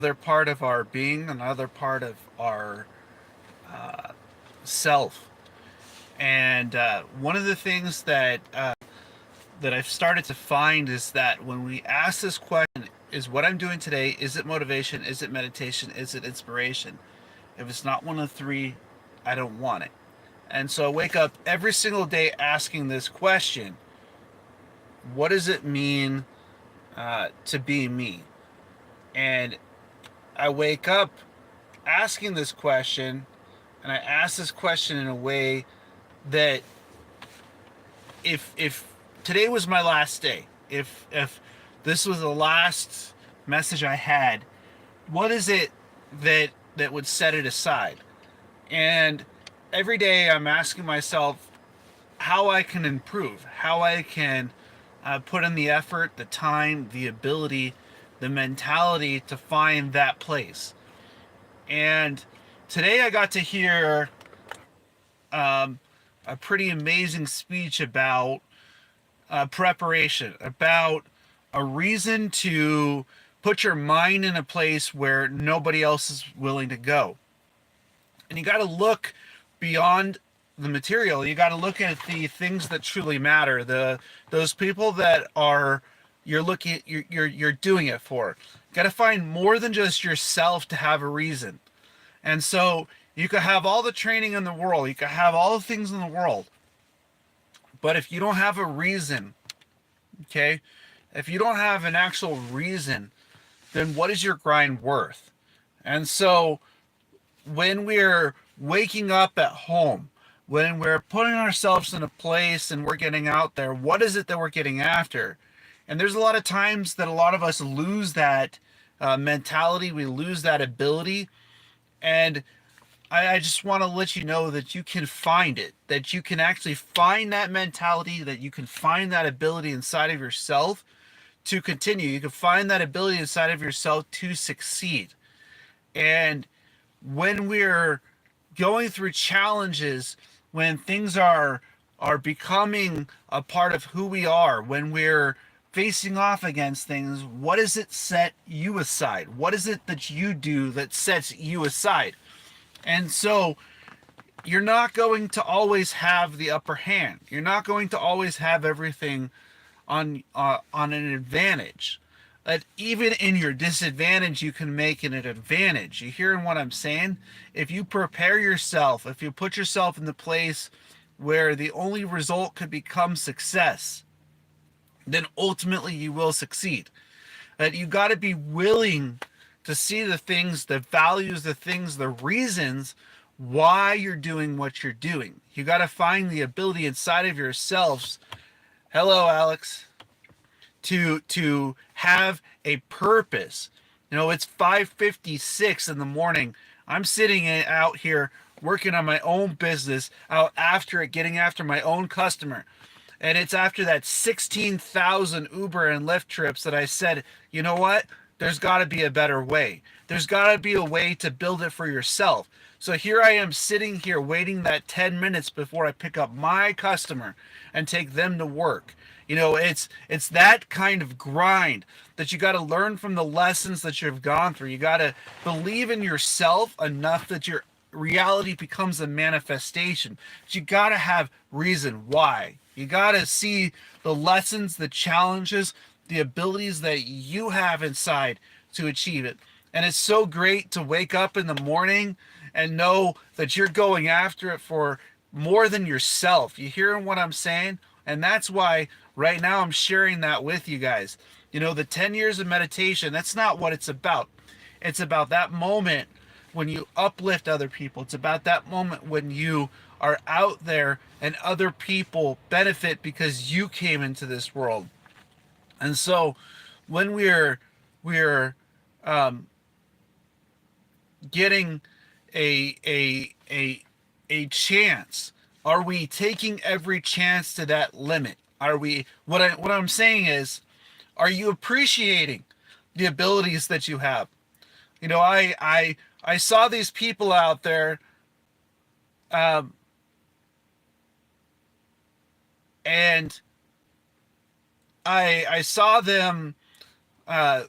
another part of our being, another part of our self. And one of the things that I've started to find is that when we ask this question, is what I'm doing today, is it motivation, is it meditation, is it inspiration? If it's not one of the three, I don't want it. And so I wake up every single day asking this question: what does it mean to be me? And I wake up asking this question, and I ask this question in a way that if today was my last day, if this was the last message I had, what is it that would set it aside? And every day I'm asking myself how I can improve, how I can put in the effort, the time, the ability, the mentality to find that place. And today I got to hear a pretty amazing speech about preparation, about a reason to put your mind in a place where nobody else is willing to go. And you got to look beyond the material. You got to look at the things that truly matter. The those people that are you're doing it for. You got to find more than just yourself to have a reason. And so you could have all the training in the world, you could have all the things in the world, but if you don't have a reason, okay, if you don't have an actual reason, then what is your grind worth? And so when we're waking up at home, when we're putting ourselves in a place and we're getting out there, what is it that we're getting after? And there's a lot of times that a lot of us lose that mentality, we lose that ability. And I just want to let you know that you can find it, that you can actually find that mentality, that you can find that ability inside of yourself to continue. You can find that ability inside of yourself to succeed. And when we're going through challenges, when things are becoming a part of who we are, when we're facing off against things, what does it set you aside? What is it that you do that sets you aside? And so you're not going to always have the upper hand. You're not going to always have everything on an advantage. That even in your disadvantage, you can make it an advantage. You hearing what I'm saying? If you prepare yourself, if you put yourself in the place where the only result could become success, then ultimately you will succeed. That you got to be willing to see the things, the values, the things, the reasons why you're doing what you're doing. You got to find the ability inside of yourselves. Hello, Alex. To have a purpose. You know, it's 5:56 in the morning. I'm sitting out here working on my own business, out after it, getting after my own customer. And it's after that 16,000 Uber and Lyft trips that I said, you know what? There's got to be a better way. There's got to be a way to build it for yourself. So here I am sitting here waiting that 10 minutes before I pick up my customer and take them to work. You know, it's that kind of grind that you got to learn from the lessons that you've gone through. You got to believe in yourself enough that your reality becomes a manifestation. But you got to have reason why. You got to see the lessons, the challenges, the abilities that you have inside to achieve it. And it's so great to wake up in the morning and know that you're going after it for more than yourself. You hearing what I'm saying? And that's why right now I'm sharing that with you guys. You know, the 10 years of meditation, that's not what it's about. It's about that moment when you uplift other people. It's about that moment when you are out there and other people benefit because you came into this world. And so when we're getting a chance, are we taking every chance to that limit? Are we what I'm saying is, are you appreciating the abilities that you have? You know, I saw these people out there, um, and I saw them uh,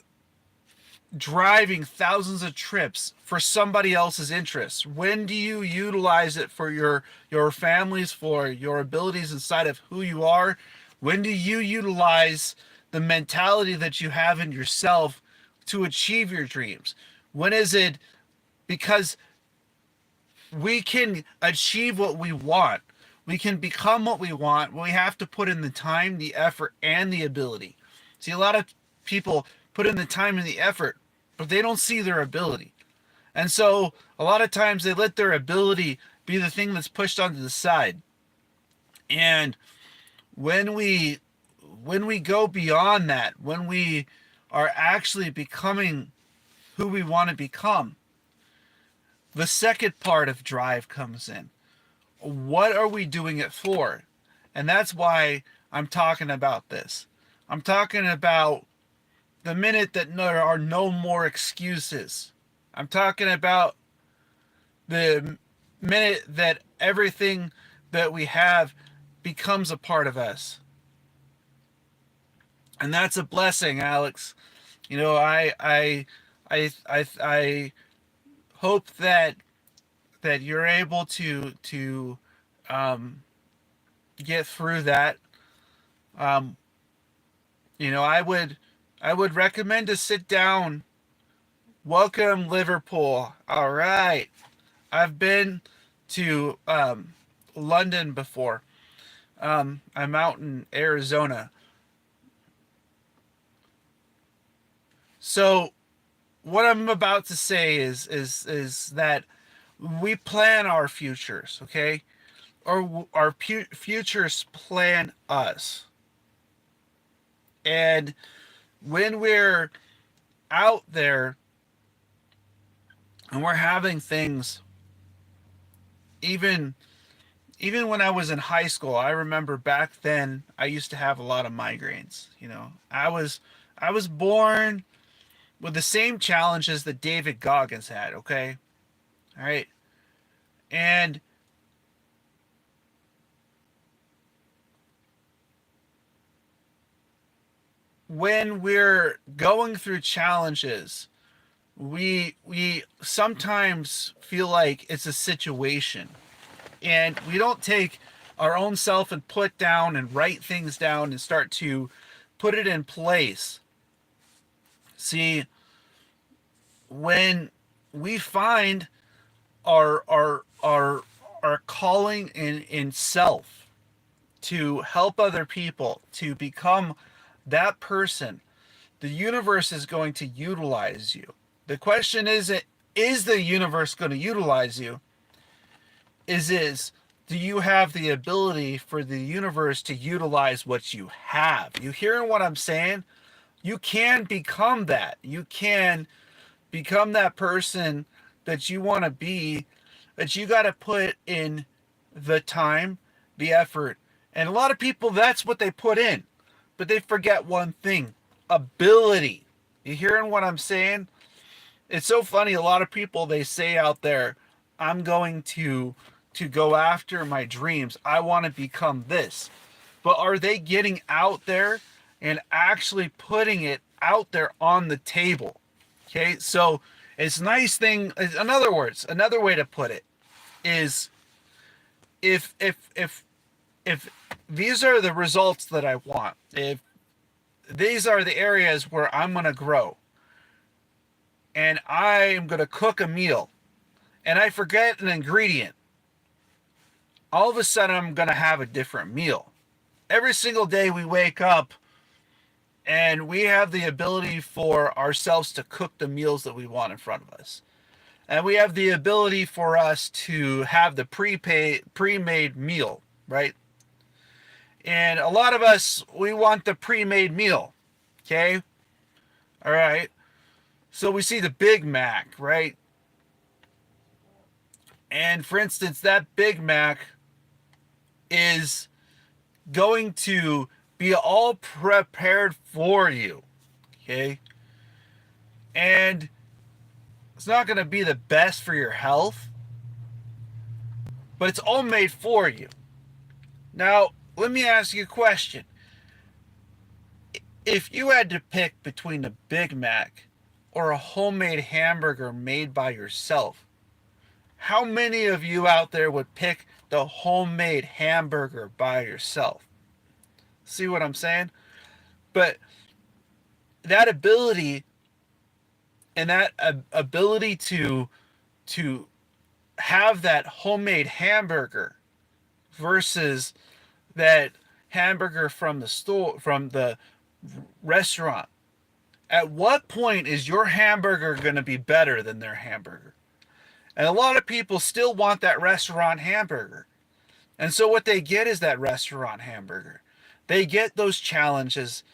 driving thousands of trips for somebody else's interests? When do you utilize it for your families, for your abilities inside of who you are? When do you utilize the mentality that you have in yourself to achieve your dreams? When is it? Because we can achieve what we want. We can become what we want. We have to put in the time, the effort, and the ability. See, a lot of people put in the time and the effort, but they don't see their ability. And so a lot of times they let their ability be the thing that's pushed onto the side. And when we when we go beyond that, when we are actually becoming who we want to become, the second part of drive comes in. What are we doing it for? And that's why I'm talking about this. I'm talking about the minute that there are no more excuses. I'm talking about the minute that everything that we have becomes a part of us. And that's a blessing, Alex. You know, I hope that you're able to um, get through that. Um, you know, I would recommend to sit down. Welcome, Liverpool. All right, I've been to London before. I'm out in Arizona. So what I'm about to say is that we plan our futures, okay? Or our futures plan us. And when we're out there and we're having things, even even when I was in high school, I remember back then I used to have a lot of migraines. You know, I was born with the same challenges that David Goggins had. Okay, all right, and when we're going through challenges, we sometimes feel like it's a situation, and we don't take our own self and put down and write things down and start to put it in place. See, when we find our calling in self to help other people to become that person, the universe is going to utilize you. The question isn't, is the universe going to utilize you? Is do you have the ability for the universe to utilize what you have? You hearing what I'm saying? You can become that. You can become that person that you want to be, but you got to put in the time, the effort. And a lot of people, that's what they put in. But they forget one thing: ability. You hearing what I'm saying? It's so funny. A lot of people, they say out there, I'm going to go after my dreams. I want to become this. But are they getting out there and actually putting it out there on the table? Okay, so it's nice thing. In other words, another way to put it is, if these are the results that I want, if these are the areas where I'm going to grow, and I am going to cook a meal, and I forget an ingredient, all of a sudden I'm going to have a different meal. Every single day we wake up and we have the ability for ourselves to cook the meals that we want in front of us. And we have the ability for us to have the pre-made meal, right? And a lot of us, we want the pre-made meal, okay? All right. So we see the Big Mac, right? And for instance, that Big Mac is going to be all prepared for you, okay? And it's not going to be the best for your health, but it's all made for you. Now, let me ask you a question. If you had to pick between the Big Mac or a homemade hamburger made by yourself? How many of you out there would pick the homemade hamburger by yourself? See what I'm saying? But that ability and that ability to have that homemade hamburger versus that hamburger from the store, from the restaurant. At what point is your hamburger going to be better than their hamburger? And a lot of people still want that restaurant hamburger. And so what they get is that restaurant hamburger. They get those challenges.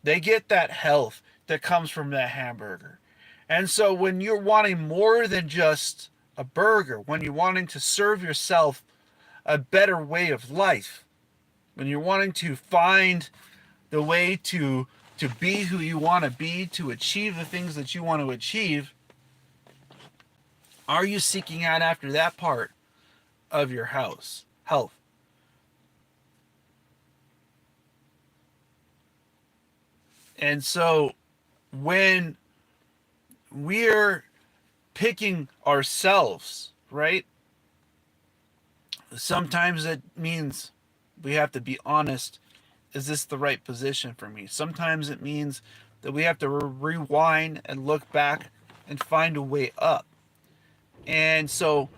They get that health that comes from that hamburger. And so when you're wanting more than just a burger, when you're wanting to serve yourself a better way of life, when you're wanting to find the way to be who you want to be, to achieve the things that you want to achieve, are you seeking out after that part of your health? And so when we're picking ourselves, right? Sometimes it means we have to be honest. Is this the right position for me? Sometimes it means that we have to rewind and look back and find a way up. And so,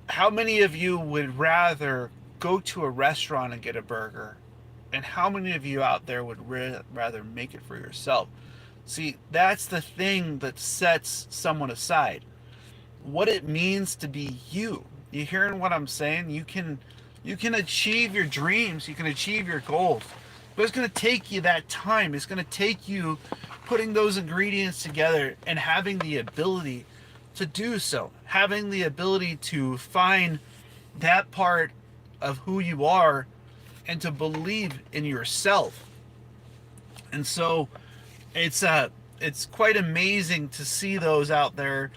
how many of you would rather go to a restaurant and get a burger? And how many of you out there would rather make it for yourself? See, that's the thing that sets someone aside. What it means to be you. You hearing what I'm saying? You can achieve your dreams, you can achieve your goals. But it's going to take you that time. It's going to take you putting those ingredients together and having the ability to do so. Having the ability to find that part of who you are and to believe in yourself. And so it's quite amazing to see those out there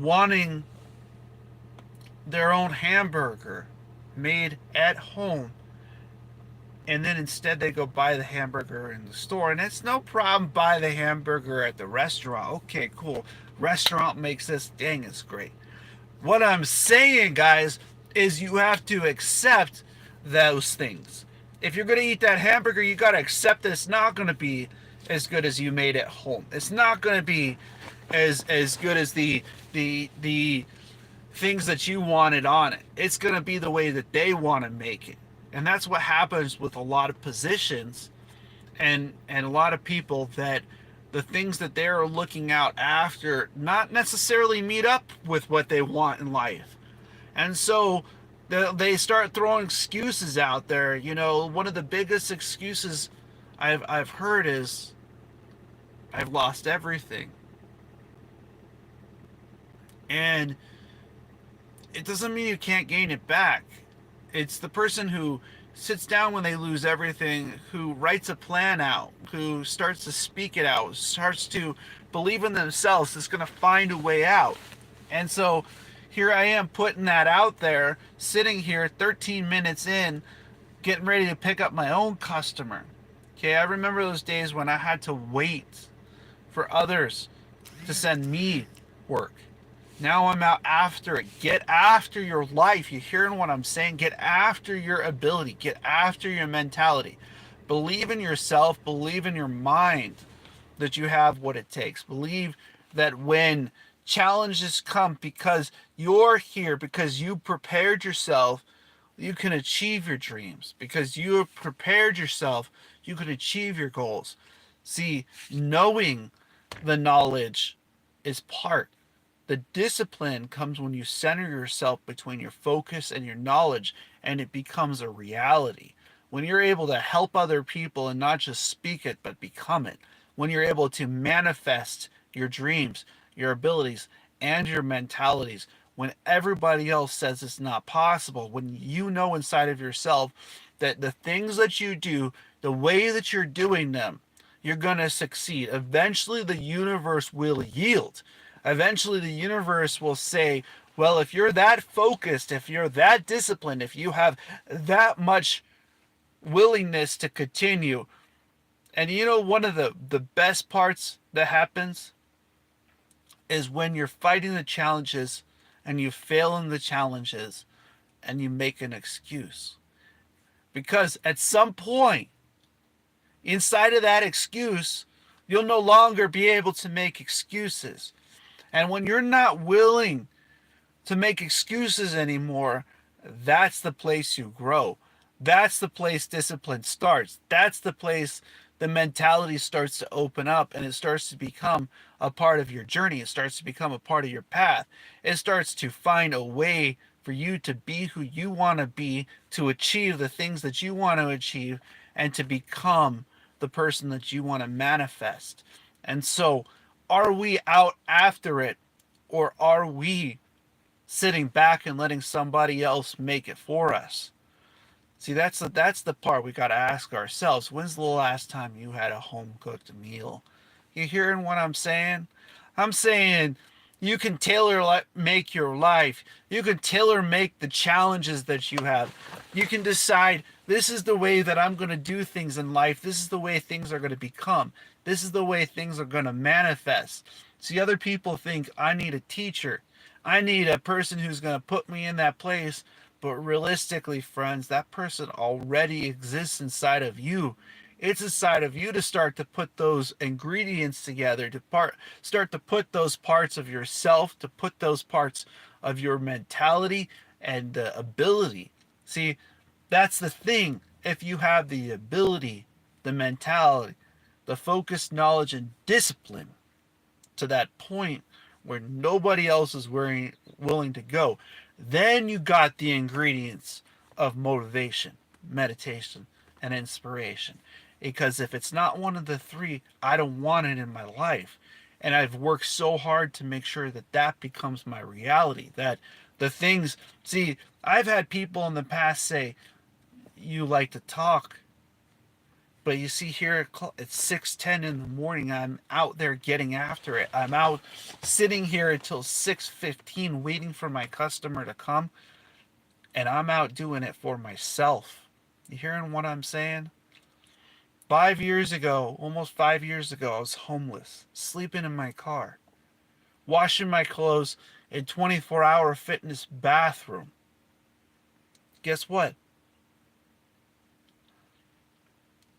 wanting their own hamburger made at home, and then instead they go buy the hamburger in the store. And it's no problem buy the hamburger at the restaurant. Okay, cool. Restaurant makes this, dang, it's great. What I'm saying, guys, is you have to accept those things. If you're going to eat that hamburger, you got to accept that it's not going to be as good as you made at home. It's not going to be as good as the things that you wanted on it. It's going to be the way that they want to make it. And that's what happens with a lot of positions and a lot of people, that the things that they're looking out after not necessarily meet up with what they want in life. And so they start throwing excuses out there. You know, one of the biggest excuses I've heard is, I've lost everything. And it doesn't mean you can't gain it back. It's the person who sits down when they lose everything, who writes a plan out, who starts to speak it out, starts to believe in themselves, is going to find a way out. And so here I am putting that out there, sitting here 13 minutes in, getting ready to pick up my own customer. Okay, I remember those days when I had to wait for others to send me work. Now I'm out after it. Get after your life. You hearing what I'm saying? Get after your ability. Get after your mentality. Believe in yourself. Believe in your mind that you have what it takes. Believe that when challenges come, because you're here, because you prepared yourself, you can achieve your dreams. Because you have prepared yourself, you can achieve your goals. See, knowing the knowledge is part. The discipline comes when you center yourself between your focus and your knowledge, and it becomes a reality. When you're able to help other people and not just speak it, but become it. When you're able to manifest your dreams, your abilities, and your mentalities. When everybody else says it's not possible. When you know inside of yourself that the things that you do, the way that you're doing them, you're going to succeed. Eventually, the universe will yield. Eventually, the universe will say, well, if you're that focused, if you're that disciplined, if you have that much willingness to continue, And you know, one of the best parts that happens is when you're fighting the challenges and you fail in the challenges and you make an excuse. Because at some point, inside of that excuse, you'll no longer be able to make excuses. And when you're not willing to make excuses anymore, that's the place you grow. That's the place discipline starts. That's the place the mentality starts to open up and it starts to become a part of your journey. It starts to become a part of your path. It starts to find a way for you to be who you want to be, to achieve the things that you want to achieve, and to become the person that you want to manifest. And so, are we out after it, or are we sitting back and letting somebody else make it for us? See, that's the part we got to ask ourselves. When's the last time you had a home cooked meal? You hearing what I'm saying? I'm saying you can tailor make your life. You can tailor make the challenges that you have. You can decide this is the way that I'm going to do things in life. This is the way things are going to become. This is the way things are going to manifest. See, other people think I need a teacher. I need a person who's going to put me in that place. But realistically, friends, that person already exists inside of you. It's inside of you to start to put those ingredients together, to start to put those parts of yourself, to put those parts of your mentality and ability. See, that's the thing. If you have the ability, the mentality, the focus, knowledge, and discipline to that point where nobody else is willing to go, then you got the ingredients of motivation, meditation, and inspiration. Because if it's not one of the three, I don't want it in my life. And I've worked so hard to make sure that that becomes my reality. That the things, see, I've had people in the past say, you like to talk, but you see here it's 6:10 in the morning. I'm out there getting after it. I'm out sitting here until 6:15 waiting for my customer to come, and I'm out doing it for myself. You hearing what I'm saying? 5 years ago, almost 5 years ago, I was homeless, sleeping in my car, washing my clothes in 24-hour fitness bathroom. Guess what?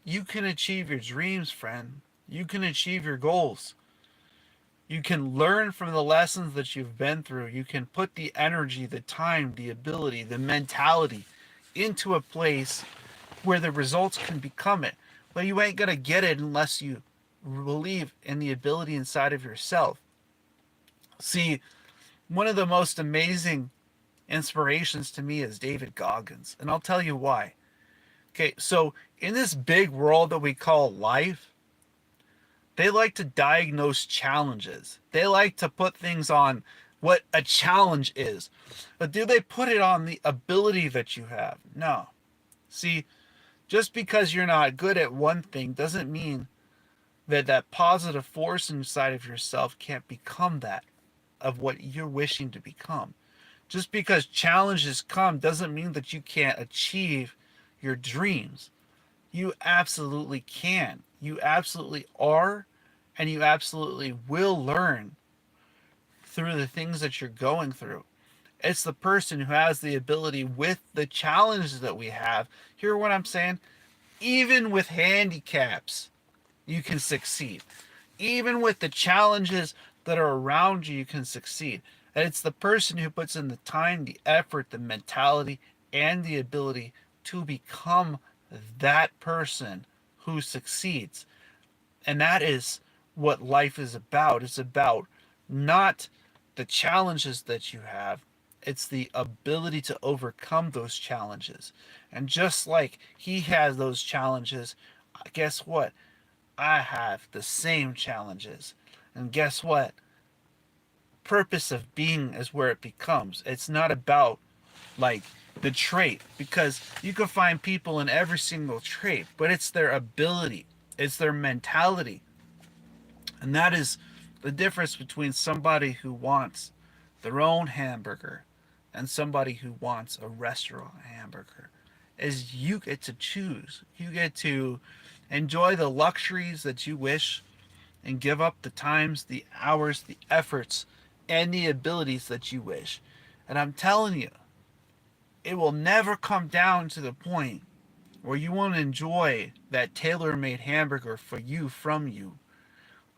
You can achieve your dreams, friend. You can achieve your goals. You can learn from the lessons that you've been through. You can put the energy, the time, the ability, the mentality into a place where the results can become it. But you ain't going to get it unless you believe in the ability inside of yourself. See, one of the most amazing inspirations to me is David Goggins. And I'll tell you why. Okay, so in this big world that we call life, they like to diagnose challenges. They like to put things on what a challenge is. But do they put it on the ability that you have? No. See, just because you're not good at one thing doesn't mean that that positive force inside of yourself can't become that of what you're wishing to become. Just because challenges come doesn't mean that you can't achieve your dreams. You absolutely can. You absolutely are, and you absolutely will learn through the things that you're going through. It's the person who has the ability with the challenges that we have. Hear what I'm saying? Even with handicaps, you can succeed. Even with the challenges that are around you, you can succeed. And it's the person who puts in the time, the effort, the mentality, and the ability to become that person who succeeds. And that is what life is about. It's about not the challenges that you have, it's the ability to overcome those challenges. And just like he has those challenges, guess what? I have the same challenges. And guess what? Purpose of being is where it becomes. It's not about like the trait, because you can find people in every single trait, but it's their ability, it's their mentality. And that is the difference between somebody who wants their own hamburger and somebody who wants a restaurant hamburger is you get to choose. You get to Enjoy the luxuries that you wish and give up the times, the hours, the efforts, and the abilities that you wish. And I'm telling you, it will never come down to the point where you want to enjoy that tailor made hamburger for you from you.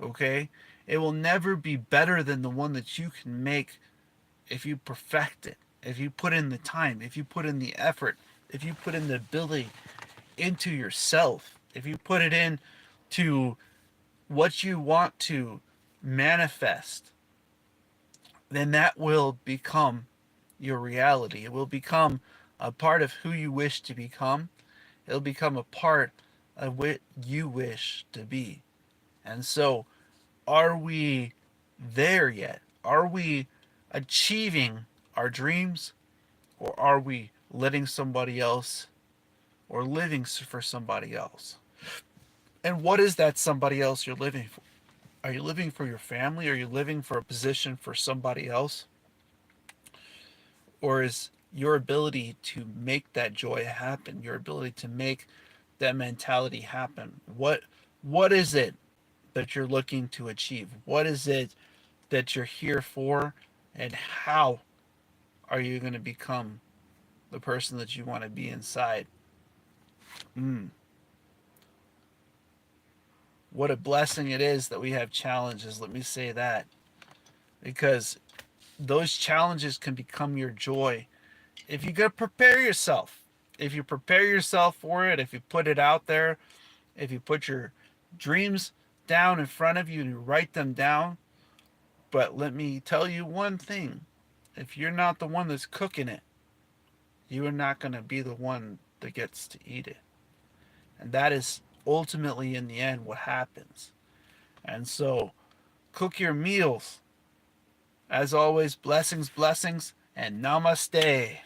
Okay? It will never be better than the one that you can make if you perfect it, if you put in the time, if you put in the effort, if you put in the ability into yourself, if you put it in to what you want to manifest, then that will become your reality. It will become a part of who you wish to become. It'll become a part of what you wish to be. And so, are we there yet? Are we achieving our dreams, or are we letting somebody else or living for somebody else? And what is that somebody else you're living for? Are you living for your family? Are you living for a position for somebody else? Or is your ability to make that joy happen, your ability to make that mentality happen? What is it that you're looking to achieve? What is it that you're here for? And how are you going to become the person that you want to be inside? Mm, what a blessing it is that we have challenges, let me say that. Because those challenges can become your joy if you could prepare yourself. If you prepare yourself for it, if you put it out there, if you put your dreams down in front of you and you write them down. But let me tell you one thing, if you're not the one that's cooking it, you are not going to be the one that gets to eat it. And that is ultimately, in the end, what happens. And so, cook your meals. As always, blessings, blessings, and namaste.